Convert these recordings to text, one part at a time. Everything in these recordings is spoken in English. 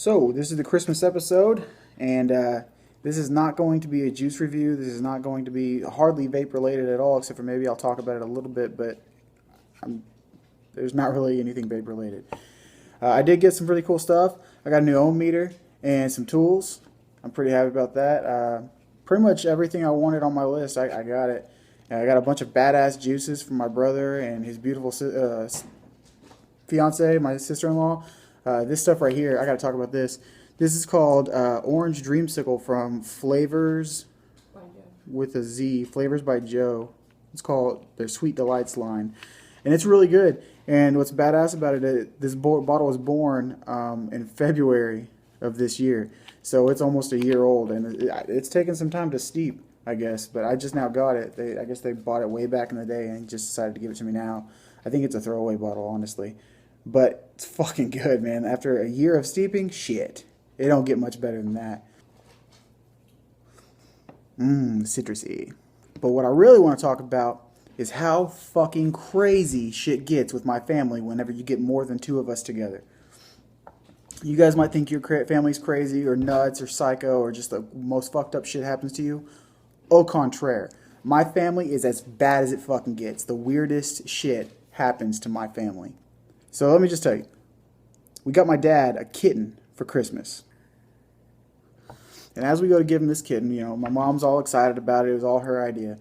So, this is the Christmas episode, and this is not going to be a juice review. This is not going to be hardly vape related at all, except for maybe I'll talk about it a little bit, but there's not really anything vape related. I did get some pretty cool stuff. I got a new ohm meter and some tools. I'm pretty happy about that. Pretty much everything I wanted on my list, I got it. I got a bunch of badass juices from my brother and his beautiful fiance, my sister-in-law. This stuff right here, I got to talk about this. This is called Orange Dreamsicle from Flavors with a Z. Flavors by Joe. It's called their Sweet Delights line, and it's really good. And what's badass about it, this bottle was born in February of this year, so it's almost a year old, and it's taken some time to steep, I guess. But I just now got it. I guess they bought it way back in the day and just decided to give it to me now. I think it's a throwaway bottle, honestly. But it's fucking good, man. After a year of steeping, shit. It don't get much better than that. Citrusy. But what I really want to talk about is how fucking crazy shit gets with my family whenever you get more than two of us together. You guys might think your family's crazy or nuts or psycho or just the most fucked up shit happens to you. Au contraire. My family is as bad as it fucking gets. The weirdest shit happens to my family. So let me just tell you, we got my dad a kitten for Christmas. And as we go to give him this kitten, my mom's all excited about it. It was all her idea.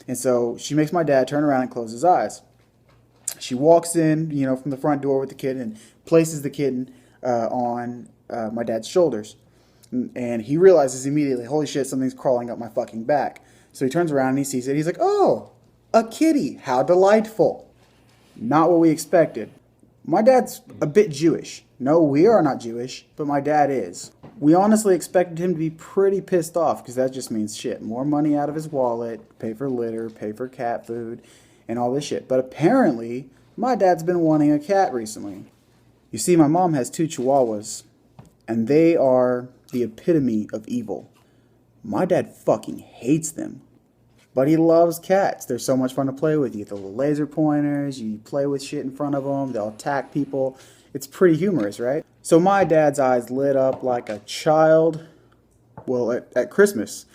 And so she makes my dad turn around and close his eyes. She walks in, from the front door with the kitten and places the kitten on my dad's shoulders. And he realizes immediately, holy shit, something's crawling up my fucking back. So he turns around and he sees it. He's like, oh, a kitty. How delightful. Not what we expected. My dad's a bit Jewish. No, we are not Jewish, but my dad is. We honestly expected him to be pretty pissed off because that just means shit. More money out of his wallet, pay for litter, pay for cat food, and all this shit. But apparently, my dad's been wanting a cat recently. You see, my mom has two chihuahuas, and they are the epitome of evil. My dad fucking hates them. But he loves cats. They're so much fun to play with. You get the little laser pointers, you play with shit in front of them, they'll attack people. It's pretty humorous, right? So my dad's eyes lit up like a child, at Christmas.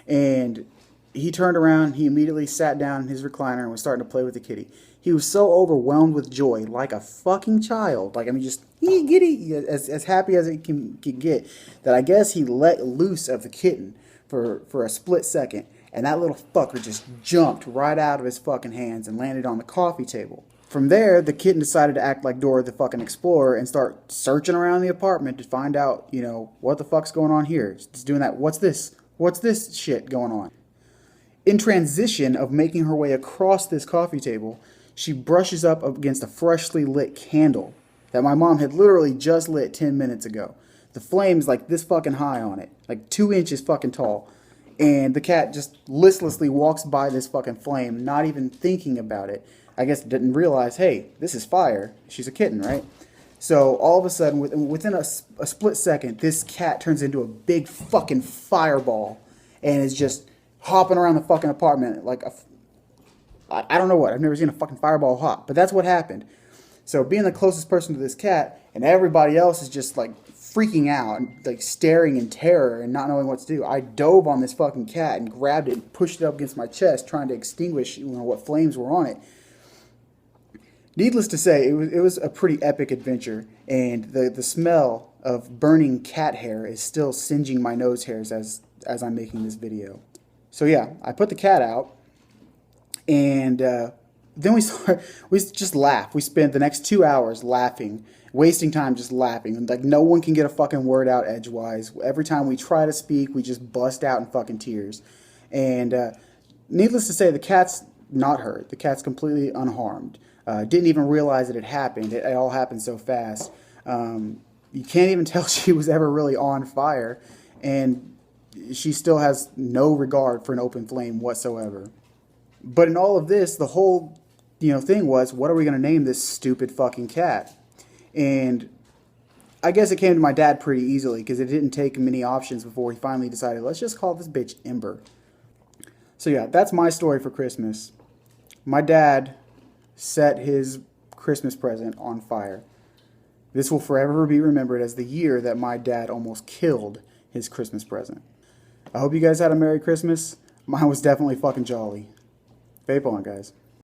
And he turned around, he immediately sat down in his recliner and was starting to play with the kitty. He was so overwhelmed with joy, like a fucking child. Just giddy, as happy as it can get, that I guess he let loose of the kitten for a split second. And that little fucker just jumped right out of his fucking hands and landed on the coffee table. From there, the kitten decided to act like Dora the fucking Explorer and start searching around the apartment to find out, what the fuck's going on here. It's doing that. What's this? What's this shit going on? In transition of making her way across this coffee table, she brushes up against a freshly lit candle that my mom had literally just lit 10 minutes ago. The flame's like this fucking high on it, like 2 inches fucking tall. And the cat just listlessly walks by this fucking flame, not even thinking about it. I guess didn't realize, hey, this is fire. She's a kitten, right? So all of a sudden, within a split second, this cat turns into a big fucking fireball and is just hopping around the fucking apartment like I don't know what. I've never seen a fucking fireball hop, but that's what happened. So being the closest person to this cat, and everybody else is just like freaking out and like staring in terror and not knowing what to do, I dove on this fucking cat and grabbed it and pushed it up against my chest, trying to extinguish what flames were on it. Needless to say, it was a pretty epic adventure, and the smell of burning cat hair is still singeing my nose hairs as I'm making this video. So yeah, I put the cat out, and then we just laugh. We spent the next 2 hours laughing, wasting time just laughing. And like no one can get a fucking word out edgewise. Every time we try to speak, we just bust out in fucking tears. And needless to say, the cat's not hurt. The cat's completely unharmed. Didn't even realize it had happened. It all happened so fast. You can't even tell she was ever really on fire. And she still has no regard for an open flame whatsoever. But in all of this, the whole thing was, what are we going to name this stupid fucking cat? And I guess it came to my dad pretty easily because it didn't take many options before he finally decided, let's just call this bitch Ember. So yeah, that's my story for Christmas. My dad set his Christmas present on fire. This will forever be remembered as the year that my dad almost killed his Christmas present. I hope you guys had a Merry Christmas. Mine was definitely fucking jolly. Vape on, guys.